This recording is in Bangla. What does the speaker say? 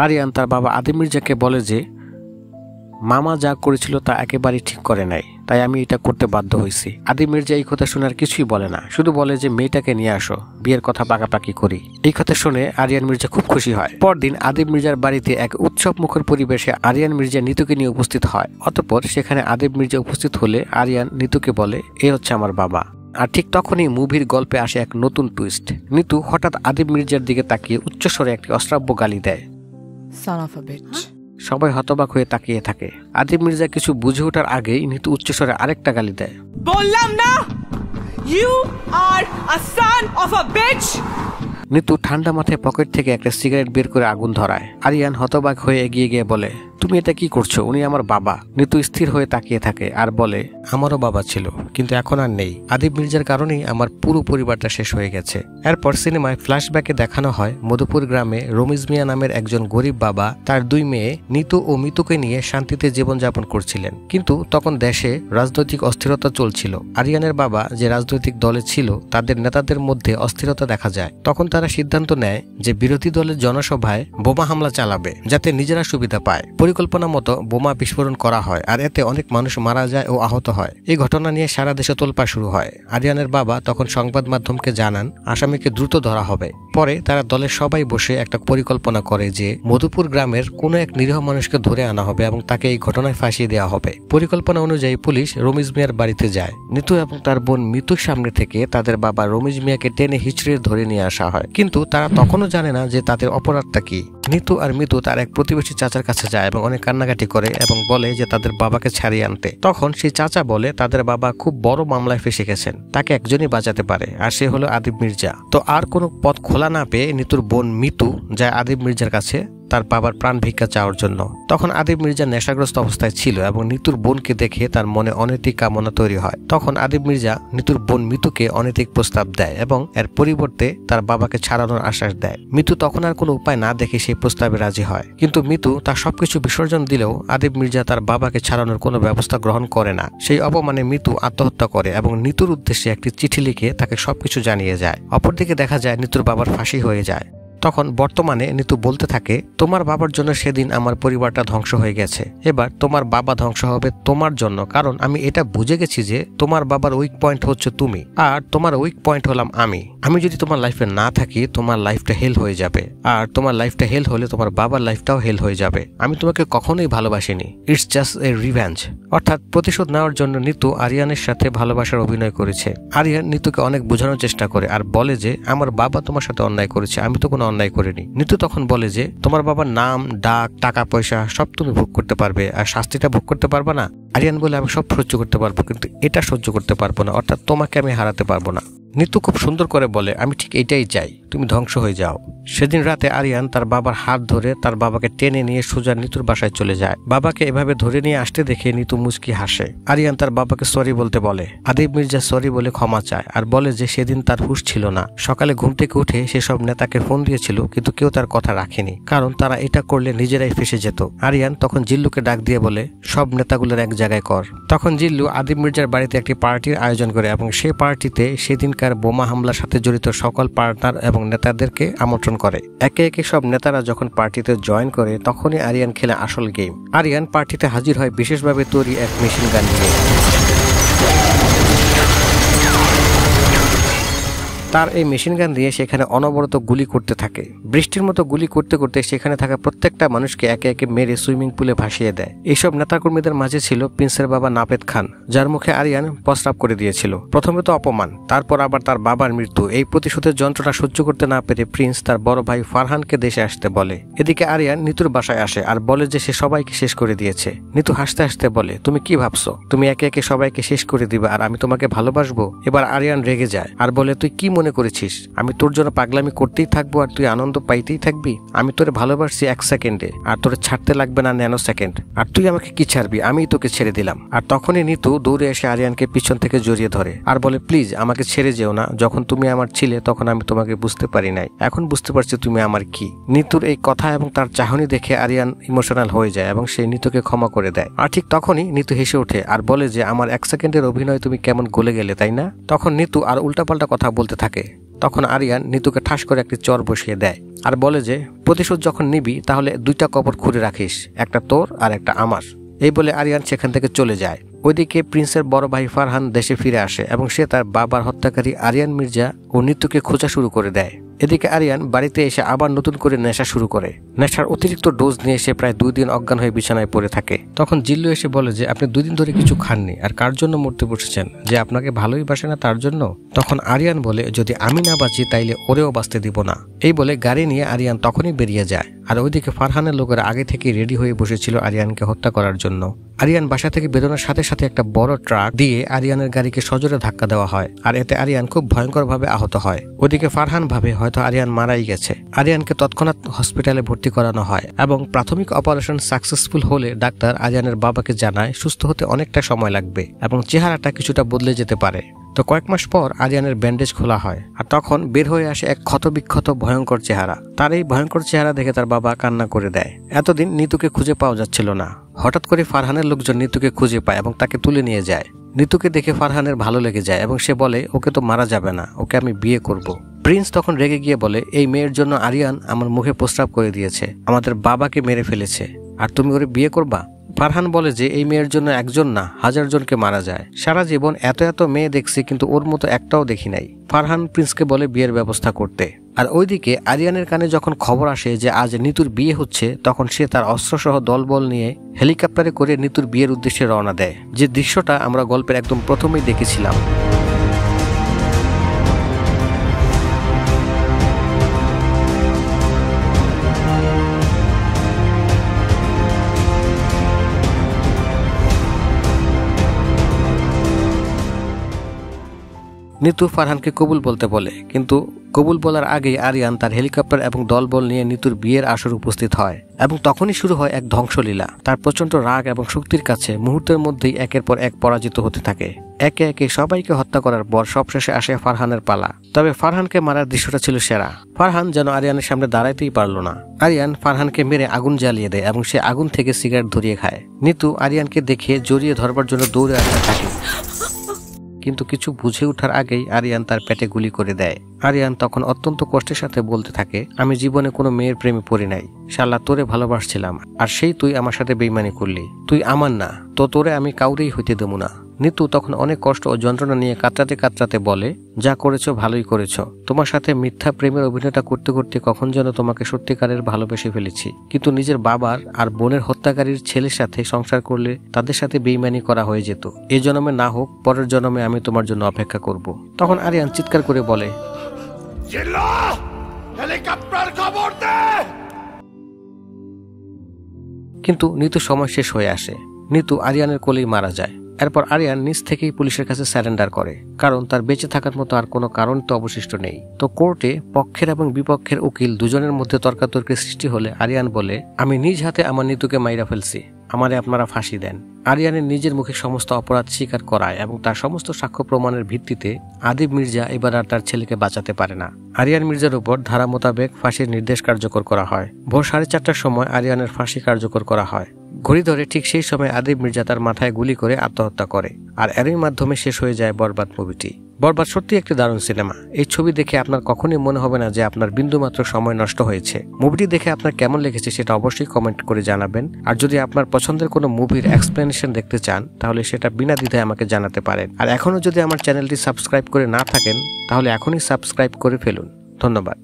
আরিয়ান তার বাবা আদিব মির্জাকে বলে যে মামা যা করেছিল তা একেবারেই ঠিক করে নাই, তাই আমি এটা করতে বাধ্য হয়েছি। আদিব মির্জা এই কথা শোনার কিছুই বলে না, শুধু বলে যে মেয়েটাকে নিয়ে আসো, বিয়ের কথা পাকাপাকি করি। এই কথা শুনে আরিয়ান মির্জা খুব খুশি হয়। পরদিন আদিব মির্জার বাড়িতে এক উৎসব মুখর পরিবেশে আরিয়ান মির্জা নিতুকে নিয়ে উপস্থিত হয়। অতঃপর সেখানে আদিব মির্জা উপস্থিত হলে আরিয়ান নিতুকে বলে, এ হচ্ছে আমার বাবা। আর ঠিক তখনই মুভির গল্পে আসে এক নতুন টুইস্ট। নিতু হঠাৎ আদিব মির্জার দিকে তাকিয়ে উচ্চস্বরে একটি অশ্রাব্য গালি দেয়। সবাই হতবাক হয়ে তাকিয়ে থাকে। আদিব মির্জা কিছু বুঝে ওঠার আগেই নিতু উচ্চস্বরে আরেকটা গালি দেয়। বললাম না, you are a son of a bitch. Nitu ঠান্ডা মাথায় পকেট থেকে একটা সিগারেট বের করে আগুন ধরায়। আরিয়ান হতবাক হয়ে এগিয়ে গিয়ে বলে, তুমি এটা কি করছো? উনি আমার বাবা। নিতু স্থির হয়ে তাকিয়ে থাকে আর বলে, আমারও বাবা ছিল, কিন্তু এখন আর নেই। আদিব মির্জার কারণেই আমার পুরো পরিবারটা শেষ হয়ে গেছে। এরপর সিনেমায় ফ্ল্যাশব্যাকে দেখানো হয় মধুপুর গ্রামে রমিজ মিয়া নামের একজন গরিব বাবা তার দুই মেয়ে নিতু ও মিতুকে নিয়ে শান্তিতে জীবনযাপন করছিলেন। কিন্তু তখন দেশে রাজনৈতিক অস্থিরতা চলছিল। আরিয়ানের বাবা যে রাজনৈতিক দলে ছিল তাদের নেতাদের মধ্যে অস্থিরতা দেখা যায়। তখন তারা সিদ্ধান্ত নেয় যে বিরোধী দলের জনসভায় বোমা হামলা চালাবে, যাতে নিজেরা সুবিধা পায়। পরিকল্পনা মতো বোমা বিস্ফোরণ করা হয়, আর এতে অনেক মানুষ মারা যায় ও আহত হয়। এই ঘটনা নিয়ে সারা দেশে তোলপাড় শুরু হয়। আরিয়ানের বাবা তখন সংবাদ মাধ্যমকে জানান আসামিকে দ্রুত ধরা হবে। পরে তারা দলের সবাই বসে একটা পরিকল্পনা করে যে মধুপুর গ্রামের কোনো এক নিরীহ মানুষকে ধরে আনা হবে এবং তাকে এই ঘটনায় ফাঁসিয়ে দেওয়া হবে। পরিকল্পনা অনুযায়ী পুলিশ রমিজ মিয়ার বাড়িতে যায়। নিতু এবং তার বোন মিতুর সামনে থেকে তাদের বাবা রমিজ মিয়াকে টেনে হিচড়ে ধরে নিয়ে আসা হয়, কিন্তু তারা তখনও জানে না যে তাদের অপরাধটা কি। নিতু আর মিতু তার এক প্রতিবেশী চাচার কাছে যায় এবং অনেক কান্নাকাটি করে এবং বলে যে তাদের বাবাকে ছাড়িয়ে আনতে। তখন সেই চাচা বলে তাদের বাবা খুব বড় মামলায় ফেসে গেছেন, তাকে একজনই বাঁচাতে পারে, আর সে হলো আদিব মির্জা। তো আর কোনো পথ খোলা না পেয়ে নিতুর বোন মিতু যায় আদিব মির্জার কাছে তার বাবার প্রাণ ভিক্ষা চাওয়ার জন্য। তখন আদিব মির্জা নেশাগ্রস্ত অবস্থায় ছিল এবং নিতুর বোনকে দেখে তার মনে অনৈতিক কামনা তৈরি হয়। তখন আদিব মির্জা নিতুর বোন মিতুকে অনৈতিক প্রস্তাব দেয় এবং এর পরিবর্তে তার বাবাকে ছাড়ানোর আশ্বাস দেয়। মিতু তখন আর কোনো উপায় না দেখে সেই প্রস্তাবে রাজি হয়, কিন্তু মিতু তার সবকিছু বিসর্জন দিলেও আদিব মির্জা তার বাবাকে ছাড়ানোর কোনো ব্যবস্থা গ্রহণ করে না। সেই অপমানে মিতু আত্মহত্যা করে এবং নিতুর উদ্দেশ্যে একটি চিঠি লিখে তাকে সবকিছু জানিয়ে যায়। অপরদিকে দেখা যায় নিতুর বাবার ফাঁসি হয়ে যায়। তখন বর্তমানে নিতু বলতে থাকে, তোমার বাবার জন্য সেদিন আমার পরিবারটা ধ্বংস হয়ে গেছে, এবার তোমার বাবা ধ্বংস হবে তোমার জন্য, কারণ আমি এটা বুঝে গেছি যে তোমার বাবার উইক পয়েন্ট হচ্ছে তুমি আর তোমার উইক পয়েন্ট হলাম আমি। আমি যদি তোমার লাইফে না থাকি তোমার লাইফটা হেল হয়ে যাবে, আর তোমার লাইফটা হেল হলে তোমার বাবার লাইফটাও হেল হয়ে যাবে। আমি তোমাকে কখনোই ভালোবাসিনি, ইটস জাস্ট এ রিভেঞ্জ। অর্থাৎ প্রতিশোধ নেওয়ার জন্য নিতু আরিয়ানের সাথে ভালোবাসার অভিনয় করেছে। আরিয়ান নিতুকে অনেক বোঝানোর চেষ্টা করে আর বলে যে আমার বাবা তোমার সাথে অন্যায় করেছে, আমি তো কোনো অন্যায় করিনি। নিতু তখন বলে যে তোমার বাবার নাম, ডাক, টাকা পয়সা সব তুমি ভোগ করতে পারবে, আর শাস্তিটা ভোগ করতে পারবে না। আরিয়ান বলে আমি সব সহ্য করতে পারবো, কিন্তু এটা সহ্য করতে পারবো না, অর্থাৎ তোমাকে আমি হারাতে পারবো না। নিতু খুব সুন্দর করে বলে, আমি ঠিক এটাই চাই, তুমি ধ্বংস হয়ে যাও। সেদিন রাতে আরিয়ান তার বাবার হাত ধরে তার বাবাকে টেনে নিয়ে সোজা নিতুর বাসায় চলে যায়। বাবাকে এভাবে ধরে নিয়ে আসতে দেখে নিতু মুচকি হাসে। আরিয়ান তার বাবাকে সরি বলতে বলে। আদিব মির্জা সরি বলে ক্ষমা চায় আর বলে যে সেদিন তার হুঁশ ছিল না। সকালে ঘুম থেকে উঠে সেসব নেতাকে ফোন দিয়েছিল, কিন্তু কেউ তার কথা রাখেনি, কারণ তারা এটা করলে নিজেরাই ফেসে যেত। আরিয়ান তখন জিল্লুকে ডাক দিয়ে বলে, সব নেতাগুলোর এক জায়গায় কর। তখন জিল্লু আদিব মির্জার বাড়িতে একটি পার্টির আয়োজন করে এবং সেই পার্টিতে সেদিনকার বোমা হামলার সাথে জড়িত সকল পার্টনার এবং নেতাদেরকে আমন্ত্রণ করে। একে একে সব নেতারা যখন পার্টিতে জয়েন করে তখনই আরিয়ান খেলে আসল গেম। আরিয়ান পার্টিতে হাজির হয় বিশেষভাবে তৈরি এক মেশিন গান নিয়ে। তার এই মেশিন গান দিয়ে সেখানে অনবরত গুলি করতে থাকে। বৃষ্টির মতো গুলি করতে করতে সেখানে থাকা প্রত্যেকটা মানুষকে একে একে মেরে সুইমিং পুলে ভাসিয়ে দেয়। এইসব নেতাকর্মীদের মাঝে ছিল প্রিন্সের বাবা নাপেদ খান, যার মুখে আরিয়ান প্রস্রাব করে দিয়েছিল। প্রথমে তো অপমান, তারপর আবার তার বাবার মৃত্যু। এই প্রতিশোধের যন্ত্রণা সহ্য করতে না পেরে প্রিন্স তার বড় ভাই ফারহানকে দেশে আসতে বলে। এদিকে আরিয়ান নিতুর বাসায় আসে আর বলে যে সে সবাইকে শেষ করে দিয়েছে। নিতু হাসতে হাসতে বলে, তুমি কি ভাবছো তুমি একে একে সবাইকে শেষ করে দিবে আর আমি তোমাকে ভালোবাসবো? এবার আরিয়ান রেগে যায় আর বলে, তুই কি মনে করেছিস আমি তোর জন্য পাগলামি করতেই থাকবো আর তুই আনন্দ পাইতেই থাকবি? আমি তোরে ভালোবাসছি 1 সেকেন্ডে, আর তোরে ছাড়তে লাগবে না ন্যানো সেকেন্ড, আর তুই আমাকে কি ছাড়বি? আমি তোকে ছেড়ে দিলাম। আর তখনই নিতু দৌড়ে এসে আরিয়ানকে পিছন থেকে জড়িয়ে ধরে আর বলে, প্লিজ আমাকে ছেড়ে যেও না, যখন তুমি আমার ছিলে তখন আমি তোমাকে বুঝতে পারি নাই, এখন বুঝতে পারছি তুমি আমার কি। নিতুর এই কথা এবং তার চাহনি দেখে আরিয়ান ইমোশনাল হয়ে যায় এবং সে নিতুকে ক্ষমা করে দেয়। আর ঠিক তখনই নিতু হেসে ওঠে আর বলে যে আমার 1 সেকেন্ডের অভিনয় তুমি কেমন গলে গেলে, তাই না? তখন নিতু আর উল্টাপাল্টা কথা বলতে থাকে থাকে তখন আরিয়ান নিতুকে ঠাস করে একটি চর বসিয়ে দেয় আর বলে যে প্রতিশোধ যখন নিবি তাহলে 2টা কবর খুঁড়ে রাখিস, একটা তোর আর একটা আমার। এই বলে আরিয়ান সেখান থেকে চলে যায়। ওইদিকে প্রিন্সের বড় ভাই ফারহান দেশে ফিরে আসে এবং সে তার বাবার হত্যাকারী আরিয়ান মির্জা ও নিতুকে খোঁজা শুরু করে দেয়। এদিকে আরিয়ান বাড়িতে এসে আবার নতুন করে নেশা শুরু করে। নেশার অতিরিক্ত ডোজ নিয়ে সে প্রায় 2 দিন অজ্ঞান হয়ে বিছানায় পড়ে থাকে। তখন জিল্লু এসে বলে যে আপনি 2 দিন ধরে কিছু খাননি আর কার জন্য মরতে বসেছেন, যে আপনাকে ভালোই বাসে না তার জন্য। তখন আরিয়ান বলে যদি আমি না বাঁচি তাইলে ওরেও বাঁচতে দিব না। এই বলে গাড়ি নিয়ে আরিয়ান তখনই বেরিয়ে যায়। আর ওইদিকে ফারহানের লোকেরা আগে থেকে রেডি হয়ে বসেছিল আরিয়ানকে হত্যা করার জন্য। আরিয়ান বাসা থেকে বেরোনোর সাথে সাথে একটা বড় ট্রাক দিয়ে আরিয়ানের গাড়িকে সজোরে ধাক্কা দেওয়া হয় আর এতে আরিয়ান খুব ভয়ঙ্করভাবে আহত হয়। ওদিকে ফারহান ভাবে হয়তো আরিয়ান মারাই গেছে। আরিয়ানকে তৎক্ষণাৎ হসপিটালে ভর্তি করানো হয় এবং প্রাথমিক অপারেশন সাকসেসফুল হলে ডাক্তার আরিয়ানের বাবাকে জানায় সুস্থ হতে অনেকটা সময় লাগবে এবং চেহারাটা কিছুটা বদলে যেতে পারে। তো কয়েক মাস পর আরিয়ানের ব্যান্ডেজ খোলা হয় আর তখন বের হয়ে আসে এক ক্ষতবিক্ষত ভয়ঙ্কর চেহারা। তার এই ভয়ঙ্কর চেহারা দেখে তার বাবা কান্না করে দেয়। এতদিন নিতুকে খুঁজে পাওয়া যাচ্ছিল না। হঠাৎ করে ফারহানের লোকজন নিতুকে খুঁজে পায় এবং তাকে তুলে নিয়ে যায়। নিতুকে দেখে ফারহানের ভালো লেগে যায় এবং সে বলে ওকে তো মারা যাবে না, ওকে আমি বিয়ে করব। প্রিন্স তখন রেগে গিয়ে বলে এই মেয়ের জন্য আরিয়ান আমার মুখে প্রস্রাব করে দিয়েছে, আমাদের বাবাকে মেরে ফেলেছে, আর তুমি ওরে বিয়ে করবা? ফারহান বলে যে এই মেয়ের জন্য একজন না 1000 জনকে মারা যায়। সারা জীবন এত এত মেয়ে দেখছি কিন্তু ওর মতো একটাও দেখি নাই। ফারহান প্রিন্সকে বলে বিয়ের ব্যবস্থা করতে। আর ওইদিকে আরিয়ানের কানে যখন খবর আসে যে আজ নিতুর বিয়ে হচ্ছে তখন সে তার অস্ত্রসহ দলবল নিয়ে হেলিকপ্টারে করে নিতুর বিয়ের উদ্দেশ্যে রওনা দেয়, যে দৃশ্যটা আমরা গল্পের একদম প্রথমেই দেখেছিলাম। নিতু ফারহানকে কবুল বলতে বলে, কিন্তু কবুল বলার আগেই আরিয়ান তার হেলিকপ্টার এবং দলবল নিয়ে নিতুর বিয়ের আসরে উপস্থিত হয় এবং তখনই শুরু হয় এক ধ্বংসলীলা। তার প্রচন্ড রাগ এবং শক্তির কাছে মুহূর্তের মধ্যেই একের পর এক পরাজিত হতে থাকে। একে একে সবাইকে হত্যা করার পর সবশেষে আসে ফারহানের পালা। তবে ফারহানকে মারার দৃশ্যটা ছিল সেরা। ফারহান যেন আরিয়ানের সামনে দাঁড়াইতেই পারল না। আরিয়ান ফারহানকে মেরে আগুন জ্বালিয়ে দেয় এবং সে আগুন থেকে সিগারেট ধরিয়ে খায়। নিতু আরিয়ানকে দেখে জড়িয়ে ধরবার জন্য দৌড়ে আসতে থাকে, কিন্তু কিছু বুঝে ওঠার আগেই আরিয়ান তার পেটে গুলি করে দেয়। আরিয়ান তখন অত্যন্ত কষ্টের সাথে বলতে থাকে আমি জীবনে কোনো মেয়ের প্রেমে পড়ি নাই, শালা তোরে ভালোবাসছিলাম আর সেই তুই আমার সাথে বেইমানি করলি, তুই আমার না, তো তোরে আমি কাউরেই হইতে দেবো না। নিতু তখন অনেক কষ্ট ও যন্ত্রণা নিয়ে কাতরাতে কাতরাতে বলে যা করেছো ভালোই করেছো, তোমার সাথে মিথ্যা প্রেমের অভিনয়টা করতে করতে কখন যেন তোমাকে সত্যিকারের ভালোবেসে ফেলেছি, কিন্তু নিজের বাবার আর বোনের হত্যাকারীর ছেলের সাথে সংসার করলে তাদের সাথে বেইমানি করা হয়ে যেত। এই জন্মে না হোক পরের জন্মে আমি তোমার জন্য অপেক্ষা করব। তখন আরিয়ান চিৎকার করে বলে কিন্তু নিতু সময় শেষ হয়ে আসে। নিতু আরিয়ানের কোলেই মারা যায়। এরপর আরিয়ান নিজ থেকেই পুলিশের কাছে স্যারেন্ডার করে, কারণ তার বেঁচে থাকার মতো আর কোনো কারণ তো অবশিষ্ট নেই। তো কোর্টে পক্ষের এবং বিপক্ষের উকিল দুজনের মধ্যে তর্কাতর্কের সৃষ্টি হলে আরিয়ান বলে আমি নিজ হাতে আমার নিতুকে মাইরা ফেলছি, আমারে আপনারা ফাঁসি দেন। আরিয়ানের নিজের মুখে সমস্ত অপরাধ স্বীকার করায় এবং তার সমস্ত সাক্ষ্য প্রমাণের ভিত্তিতে আদিব মির্জা এবার আর তার ছেলেকে বাঁচাতে পারে না। আরিয়ান মির্জার উপর ধারা মোতাবেক ফাঁসির নির্দেশ কার্যকর করা হয়। ভোর 4:30টার সময় আরিয়ানের ফাঁসি কার্যকর করা হয়। ঘড়ি ধরে ঠিক সেই সময় আদিব মির্জা তার মাথায় গুলি করে আত্মহত্যা করে। আর এরই মাধ্যমে শেষ হয়ে যায় বরবাদ মুভিটি। বরবাদ সত্যি একটি দারুণ সিনেমা। এই ছবি দেখে আপনার কখনোই মনে হবে না যে আপনার বিন্দুমাত্র সময় নষ্ট হয়েছে। মুভিটি দেখে আপনার কেমন লেগেছে সেটা অবশ্যই কমেন্ট করে জানাবেন। আর যদি আপনার পছন্দের কোনো মুভির এক্সপ্লেনেশন দেখতে চান তাহলে সেটা বিনা দ্বিধায় আমাকে জানাতে পারেন। আর এখনো যদি আমার চ্যানেলটি সাবস্ক্রাইব করে না থাকেন তাহলে এখনই সাবস্ক্রাইব করে ফেলুন। ধন্যবাদ।